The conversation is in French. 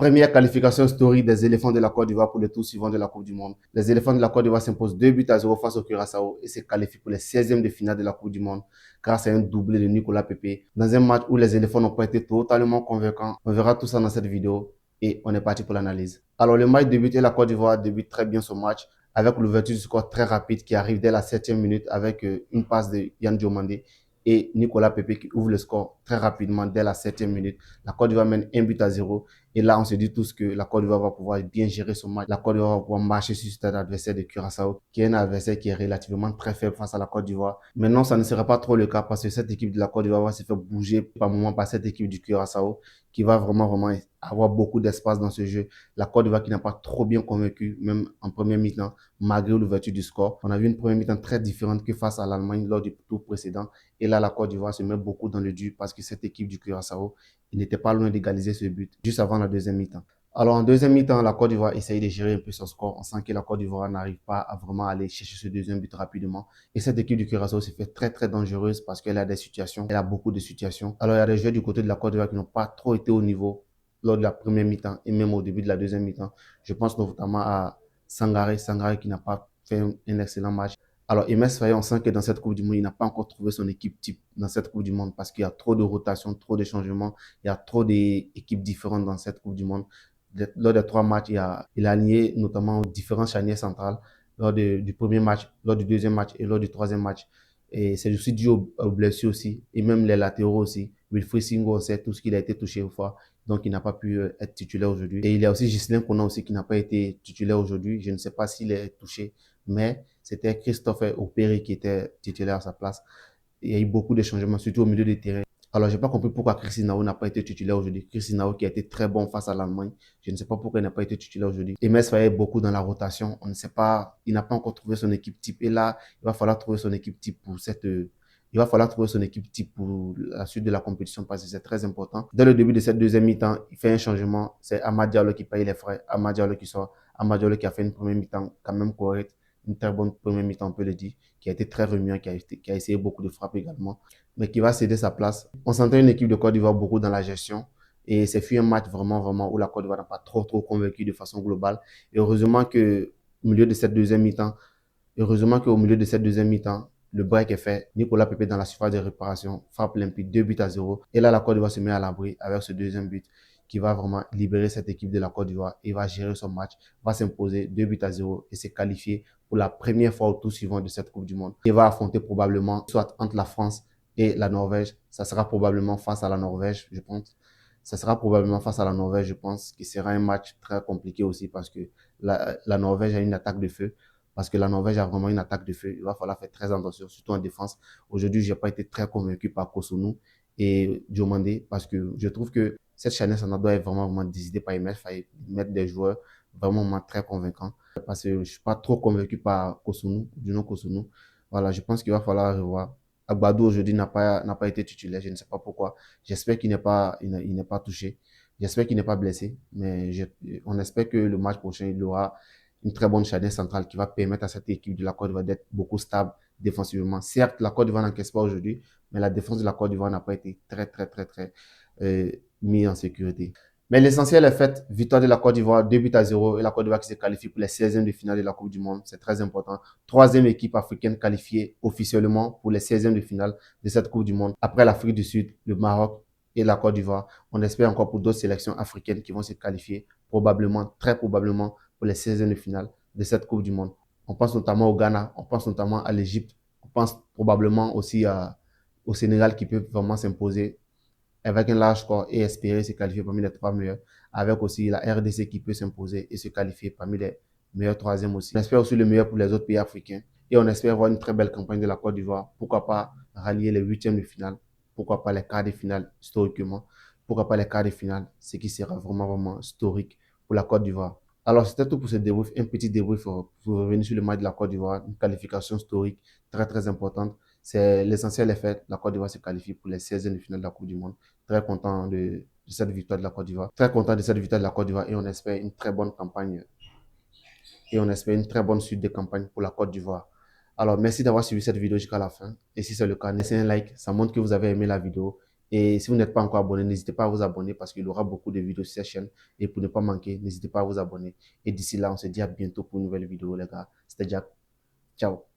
Première qualification historique des éléphants de la Côte d'Ivoire pour le tour suivant de la Coupe du Monde. Les éléphants de la Côte d'Ivoire s'imposent 2 buts à 0 face au Curaçao et se qualifient pour les 16e de finale de la Coupe du Monde grâce à un doublé de Nicolas Pepe. Dans un match où les éléphants n'ont pas été totalement convaincants, on verra tout ça dans cette vidéo et on est parti pour l'analyse. Alors le match débute et la Côte d'Ivoire débute très bien son match avec l'ouverture du score très rapide qui arrive dès la 7e minute avec une passe de Yann Diomandé et Nicolas Pepe qui ouvre le score très rapidement dès la 7e minute. La Côte d'Ivoire mène 1 but à 0. Et là, on se dit tous que la Côte d'Ivoire va pouvoir bien gérer son match. La Côte d'Ivoire va pouvoir marcher sur cet adversaire de Curaçao, qui est un adversaire qui est relativement très faible face à la Côte d'Ivoire. Maintenant, ça ne sera pas trop le cas parce que cette équipe de la Côte d'Ivoire va se faire bouger par moment par cette équipe du Curaçao, qui va vraiment avoir beaucoup d'espace dans ce jeu. La Côte d'Ivoire qui n'a pas trop bien convaincu, même en première mi-temps, malgré l'ouverture du score. On a vu une première mi-temps très différente que face à l'Allemagne lors du tour précédent. Et là, la Côte d'Ivoire se met beaucoup dans le dur parce que cette équipe du Curaçao, il n'était pas loin d'égaliser ce but juste avant la deuxième mi-temps. Alors en deuxième mi-temps, la Côte d'Ivoire essaye de gérer un peu son score. On sent que la Côte d'Ivoire n'arrive pas à vraiment aller chercher ce deuxième but rapidement. Et cette équipe du Curaçao s'est fait très dangereuse parce qu'elle a des situations, elle a beaucoup de situations. Alors il y a des joueurs du côté de la Côte d'Ivoire qui n'ont pas trop été au niveau lors de la première mi-temps et même au début de la deuxième mi-temps. Je pense notamment à Sangaré qui n'a pas fait un excellent match. Alors, Emes Faye, on sent que dans cette Coupe du Monde, il n'a pas encore trouvé son équipe type dans cette Coupe du Monde parce qu'il y a trop de rotation, trop de changements, il y a trop d'équipes différentes dans cette Coupe du Monde. Lors des 3 matchs, il a aligné notamment différents charniers centrales lors du premier match, lors du deuxième match et lors du troisième match. Et c'est aussi dû aux blessures aussi, et même les latéraux aussi. Wilfried Singo, on sait tout ce qu'il a été touché une fois, donc il n'a pas pu être titulaire aujourd'hui. Et il y a aussi Ghislain Konan aussi qui n'a pas été titulaire aujourd'hui. Je ne sais pas s'il est touché, mais c'était Christophe Opéry qui était titulaire à sa place. Il y a eu beaucoup de changements, surtout au milieu du terrain. Alors, je n'ai pas compris pourquoi Chrissy Nao n'a pas été titulaire aujourd'hui. Chrissy Nao qui a été très bon face à l'Allemagne. Je ne sais pas pourquoi il n'a pas été titulaire aujourd'hui. Emes Faye beaucoup dans la rotation. On ne sait pas, il n'a pas encore trouvé son équipe type. Et là, il va falloir trouver son équipe type pour il va falloir trouver son équipe type pour la suite de la compétition parce que c'est très important. Dès le début de cette deuxième mi-temps, il fait un changement. C'est Amad Diallo qui paye les frais. Amad Diallo qui sort. Amad Diallo qui a fait une première mi-temps quand même correcte. Une très bonne première mi-temps, on peut le dire, qui a été très remuant, qui a essayé beaucoup de frappes également, mais qui va céder sa place. On sentait une équipe de Côte d'Ivoire beaucoup dans la gestion, et c'est fut un match vraiment où la Côte d'Ivoire n'a pas trop convaincu de façon globale. Et heureusement que au milieu de cette deuxième mi-temps, le break est fait. Nicolas Pepe dans la surface de réparation frappe limpide 2 buts à 0. Et là, la Côte d'Ivoire se met à l'abri avec ce deuxième but qui va vraiment libérer cette équipe de la Côte d'Ivoire et va gérer son match, va s'imposer 2 buts à 0 et se qualifier pour la première fois au tour suivant de cette Coupe du Monde. Il va affronter probablement soit entre la France et la Norvège. Ça sera probablement face à la Norvège, je pense. Ça sera probablement face à la Norvège, je pense, qui sera un match très compliqué aussi parce que la Norvège a une attaque de feu. Parce que la Norvège a vraiment une attaque de feu. Il va falloir faire très attention, surtout en défense. Aujourd'hui, je n'ai pas été très convaincu par Kosunu et Diomandé parce que je trouve que cette charnière, ça doit être vraiment décidée par Emes Faye, mettre des joueurs vraiment très convaincants. Parce que je ne suis pas trop convaincu par Kosunu, du nom Kosunu. Voilà, je pense qu'il va falloir revoir. Agbadou aujourd'hui n'a pas été titulaire, je ne sais pas pourquoi. J'espère qu'il n'est pas touché. J'espère qu'il n'est pas blessé, mais on espère que le match prochain, il aura une très bonne charnière centrale qui va permettre à cette équipe de la Côte d'Ivoire d'être beaucoup stable défensivement. Certes, la Côte d'Ivoire n'encaisse pas aujourd'hui, mais la défense de la Côte d'Ivoire n'a pas été très mise en sécurité. Mais l'essentiel est fait, victoire de la Côte d'Ivoire, 2 buts à 0 et la Côte d'Ivoire qui se qualifie pour les 16e de finale de la Coupe du Monde. C'est très important. Troisième équipe africaine qualifiée officiellement pour les 16e de finale de cette Coupe du Monde. Après l'Afrique du Sud, le Maroc et la Côte d'Ivoire. On espère encore pour d'autres sélections africaines qui vont se qualifier, probablement, très probablement, pour les 16e de finale de cette Coupe du Monde. On pense notamment au Ghana, on pense notamment à l'Égypte, on pense probablement aussi au Sénégal qui peut vraiment s'imposer avec un large score et espérer se qualifier parmi les 3 meilleurs, avec aussi la RDC qui peut s'imposer et se qualifier parmi les meilleurs troisièmes aussi. On espère aussi le meilleur pour les autres pays africains et on espère voir une très belle campagne de la Côte d'Ivoire. Pourquoi pas rallier les 8e de finale, pourquoi pas les quarts de finale historiquement, pourquoi pas les quarts de finale, ce qui sera vraiment historique pour la Côte d'Ivoire. Alors, c'était tout pour ce débrief, un petit débrief pour revenir sur le match de la Côte d'Ivoire, une qualification historique très importante. C'est l'essentiel est fait, la Côte d'Ivoire se qualifie pour les 16e de finale de la Coupe du Monde. Très content de cette victoire de la Côte d'Ivoire. Très content de cette victoire de la Côte d'Ivoire et on espère une très bonne campagne et on espère une très bonne suite de campagne pour la Côte d'Ivoire. Alors, merci d'avoir suivi cette vidéo jusqu'à la fin. Et si c'est le cas, laissez un like, ça montre que vous avez aimé la vidéo Et si vous n'êtes pas encore abonné, n'hésitez pas à vous abonner parce qu'il aura beaucoup de vidéos sur cette chaîne. Et pour ne pas manquer, n'hésitez pas à vous abonner. Et d'ici là, on se dit à bientôt pour une nouvelle vidéo, les gars. C'était Jack. Ciao.